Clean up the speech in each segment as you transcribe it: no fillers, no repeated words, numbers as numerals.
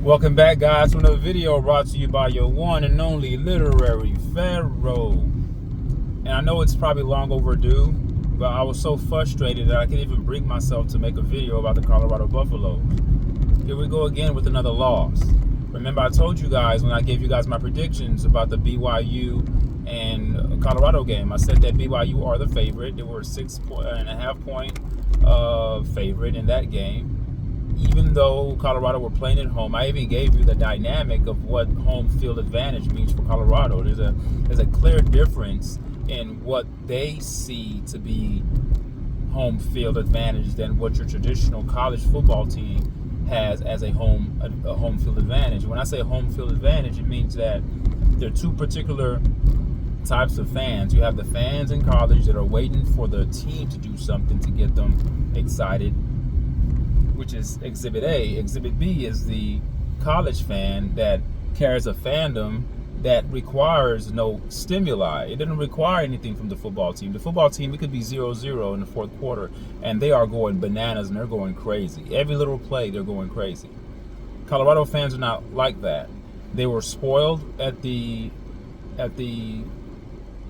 Welcome back, guys, to another video brought to you by your one and only Literary Pharaoh. And I know it's probably long overdue, but I was so frustrated that I couldn't even bring myself to make a video about the Colorado Buffaloes. Here we go again with another loss. Remember, I told you guys when I gave you guys my predictions about the BYU and Colorado game, I said that BYU are the favorite. They were a 6.5 point favorite in that game. Even though Colorado were playing at home, I even gave you the dynamic of what home field advantage means for Colorado. There's a clear difference in what they see to be home field advantage than what your traditional college football team has as a home field advantage. When I say home field advantage, it means that there are two particular types of fans. You have the fans in college that are waiting for the team to do something to get them excited, which is Exhibit A. Exhibit B is the college fan that carries a fandom that requires no stimuli. It doesn't require anything from the football team. The football team, it could be 0-0 in the fourth quarter, and they are going bananas and they're going crazy. Every little play, they're going crazy. Colorado fans are not like that. They were spoiled at the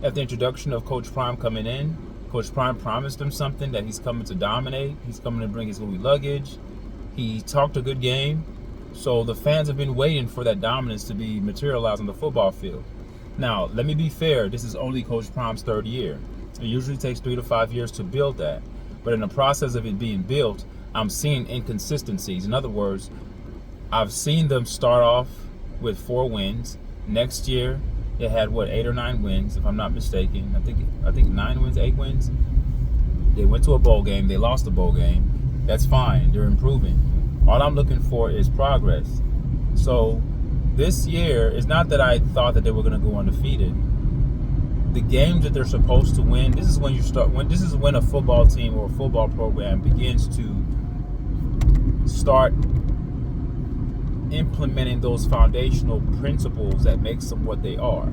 introduction of Coach Prime coming in. Coach Prime promised them something, that he's coming to dominate. He's coming to bring his Louis luggage. He talked a good game. So the fans have been waiting for that dominance to be materialized on the football field. Now, let me be fair. This is only Coach Prime's third year. It usually takes 3 to 5 years to build that. But in the process of it being built, I'm seeing inconsistencies. In other words, I've seen them start off with 4 wins. Next year, they had 8 or 9 wins, if I'm not mistaken. I think 9 wins, 8 wins. They went to a bowl game. They lost the bowl game. That's fine. They're improving. All I'm looking for is progress. So this year, it's not that I thought that they were going to go undefeated. The games that they're supposed to win, this is when a football team or a football program begins to start implementing those foundational principles that makes them what they are.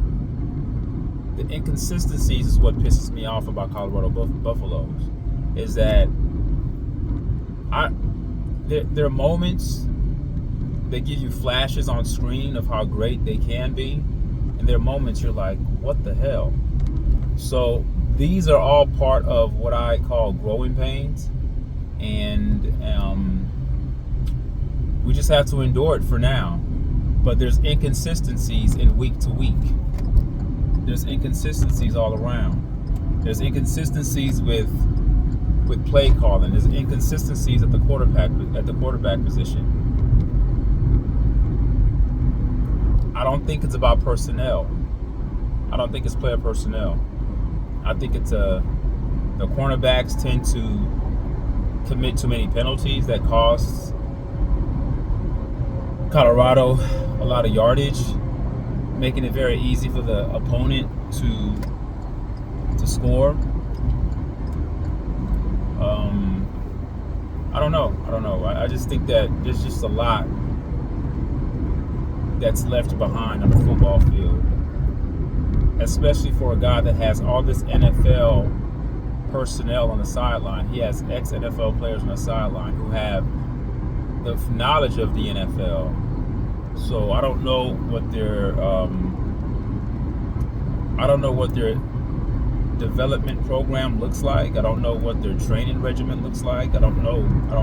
The inconsistencies is what pisses me off about Colorado Buffaloes. Is that there are moments that give you flashes on screen of how great they can be, and there are moments you're like, what the hell? So these are all part of what I call growing pains, and we just have to endure it for now. But there's inconsistencies in week to week. There's inconsistencies all around. There's inconsistencies with play calling. There's inconsistencies at the quarterback position. I don't think it's about personnel. I don't think it's player personnel. I think it's the cornerbacks tend to commit too many penalties that costs Colorado a lot of yardage, making it very easy for the opponent to score. I don't know. I just think that there's just a lot that's left behind on the football field, especially for a guy that has all this NFL personnel on the sideline. He has ex-NFL players on the sideline who have the knowledge of the NFL. So I don't know what their development program looks like. I don't know what their training regimen looks like. I don't know. I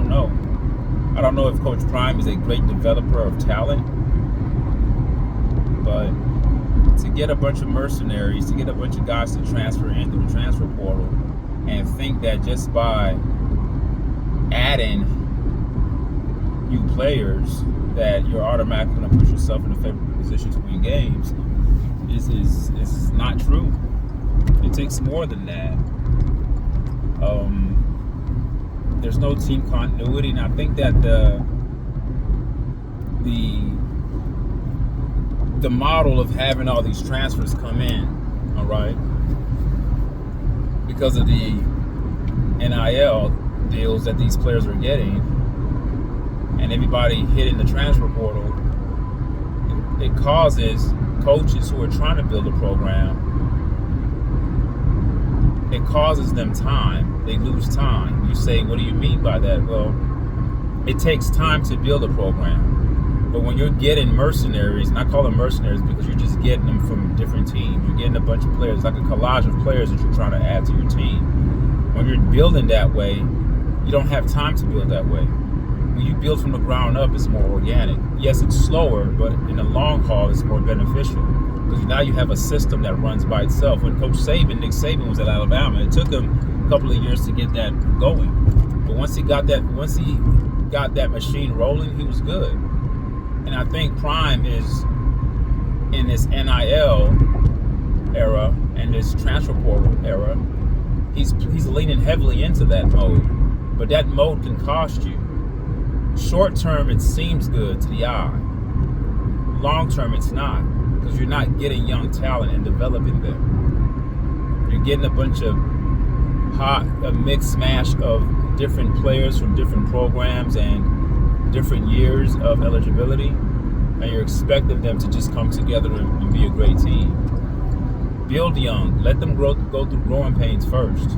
don't know if Coach Prime is a great developer of talent. But to get a bunch of mercenaries, to get a bunch of guys to transfer in through the transfer portal, and think that just by adding new players that you're automatically going to put yourself in a favorable position to win games is not true. It takes more than that. There's no team continuity, and I think that the model of having all these transfers come in, all right, because of the NIL deals that these players are getting, and everybody hitting the transfer portal, it causes coaches who are trying to build a program, it causes them time. They lose time. You say, what do you mean by that? Well, it takes time to build a program. But when you're getting mercenaries, and I call them mercenaries because you're just getting them from different teams, you're getting a bunch of players, like a collage of players that you're trying to add to your team. When you're building that way, you don't have time to build that way. When you build from the ground up, it's more organic. Yes, it's slower, but in the long haul, it's more beneficial. Because now you have a system that runs by itself. When Nick Saban was at Alabama, it took him a couple of years to get that going. But once he got that machine rolling, he was good. And I think Prime is in this NIL era and this transfer portal era. He's leaning heavily into that mode, but that mode can cost you. Short term, it seems good to the eye. Long term, it's not, because you're not getting young talent and developing them. You're getting a bunch of a mixed smash of different players from different programs and different years of eligibility, and you're expecting them to just come together and be a great team. Build young. Let them go through growing pains first.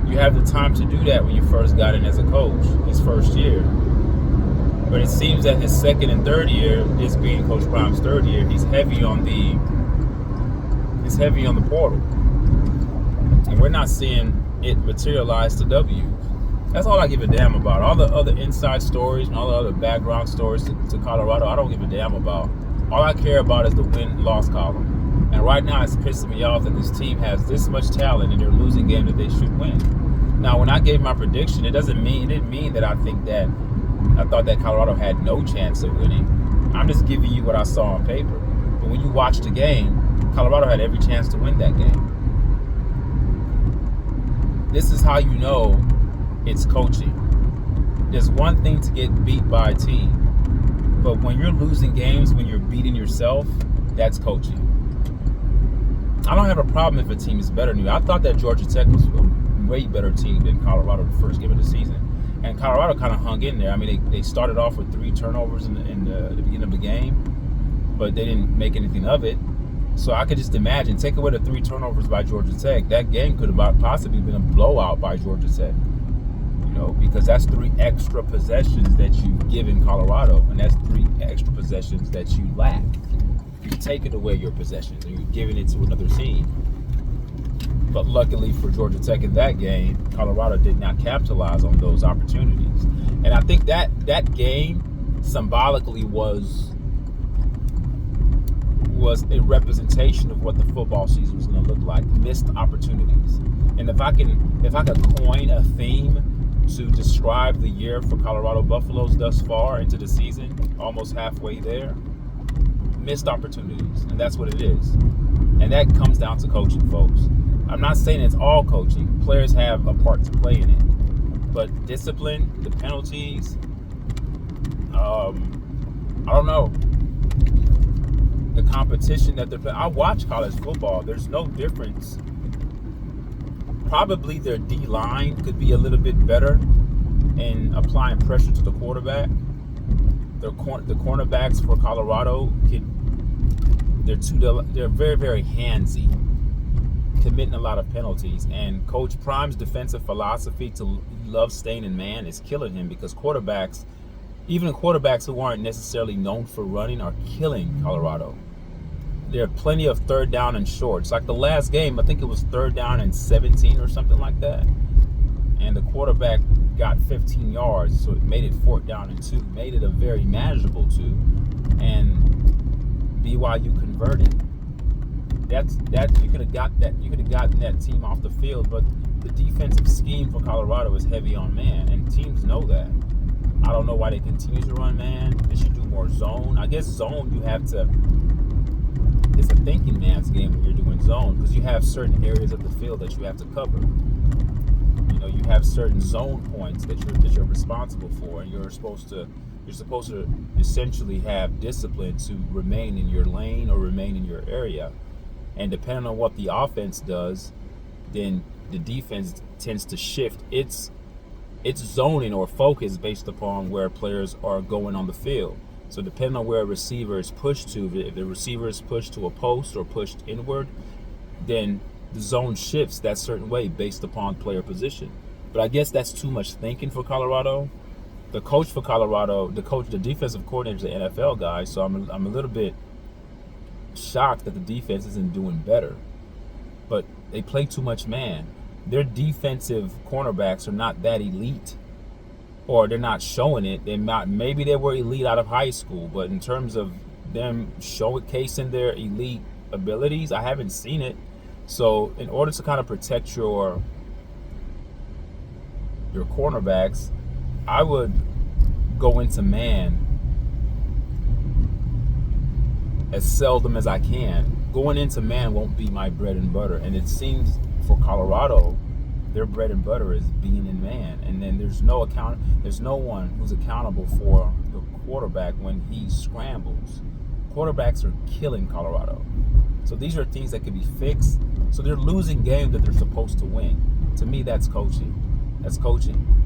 You have the time to do that when you first got in as a coach, his first year. But it seems that his second and third year, this being Coach Prime's third year, he's heavy on the portal. And we're not seeing it materialize to W's. That's all I give a damn about. All the other inside stories and all the other background stories to Colorado, I don't give a damn about. All I care about is the win-loss column. And right now, it's pissing me off that this team has this much talent and they're losing games that they should win. Now, when I gave my prediction, it didn't mean that I thought that Colorado had no chance of winning. I'm just giving you what I saw on paper. But when you watch the game, Colorado had every chance to win that game. This is how you know it's coaching. There's one thing to get beat by a team, but when you're losing games, when you're beating yourself, that's coaching. I don't have a problem if a team is better than you. I thought that Georgia Tech was a way better team than Colorado the first game of the season. And Colorado kind of hung in there. I mean, they started off with 3 turnovers in the beginning of the game, but they didn't make anything of it. So I could just imagine, take away the 3 turnovers by Georgia Tech, that game could have possibly been a blowout by Georgia Tech. Because that's 3 extra possessions that you've given Colorado, and that's 3 extra possessions that you lack. You've taken away your possessions and you're giving it to another team. But luckily for Georgia Tech in that game, Colorado did not capitalize on those opportunities. And I think that game symbolically was a representation of what the football season was going to look like. Missed opportunities. And if I could coin a theme to describe the year for Colorado Buffaloes thus far into the season, almost halfway there, missed opportunities, and that's what it is. And that comes down to coaching, folks. I'm not saying it's all coaching. Players have a part to play in it, but discipline, the penalties, I don't know. The competition that they're playing. I watch college football. There's no difference. Probably their D-line could be a little bit better in applying pressure to the quarterback. The cornerbacks for Colorado they're very, very handsy, committing a lot of penalties. And Coach Prime's defensive philosophy to love staying in man is killing him, because even quarterbacks who aren't necessarily known for running, are killing Colorado. There are plenty of 3rd down and shorts. Like the last game, I think it was 3rd down and 17 or something like that. And the quarterback got 15 yards, so it made it 4th down and 2, made it a very manageable 2, and BYU converted. You could have gotten that team off the field, but the defensive scheme for Colorado is heavy on man, and teams know that. I don't know why they continue to run man. They should do more zone. I guess zone it's a thinking man's game when you're doing zone, because you have certain areas of the field that you have to cover. You have certain zone points that you're responsible for, and you're supposed to essentially have discipline to remain in your lane or remain in your area. And depending on what the offense does, then the defense tends to shift its zoning or focus based upon where players are going on the field. So depending on where a receiver is pushed to, if the receiver is pushed to a post or pushed inward, then the zone shifts that certain way based upon player position. But I guess that's too much thinking for Colorado. the coach for Colorado, the defensive coordinator, is the NFL guy. So I'm a little bit shocked that the defense isn't doing better. But they play too much man. Their defensive cornerbacks are not that elite, or they're not showing it. Maybe they were elite out of high school, but in terms of them showcasing their elite abilities, I haven't seen it. So in order to kind of protect your cornerbacks, I would go into man as seldom as I can. Going into man won't be my bread and butter, and it seems for Colorado, their bread and butter is being in man, and then there's no one who's accountable for the quarterback when he scrambles. Quarterbacks are killing Colorado. So these are things that can be fixed. So they're losing games that they're supposed to win. To me, that's coaching. That's coaching.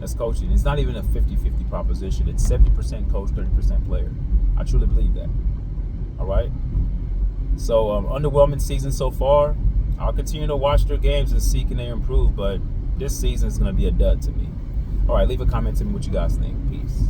That's coaching. It's not even a 50-50 proposition. It's 70% coach, 30% player. I truly believe that. All right? So underwhelming season so far. I'll continue to watch their games and see can they improve, but this season is going to be a dud to me. All right, leave a comment to me what you guys think. Peace.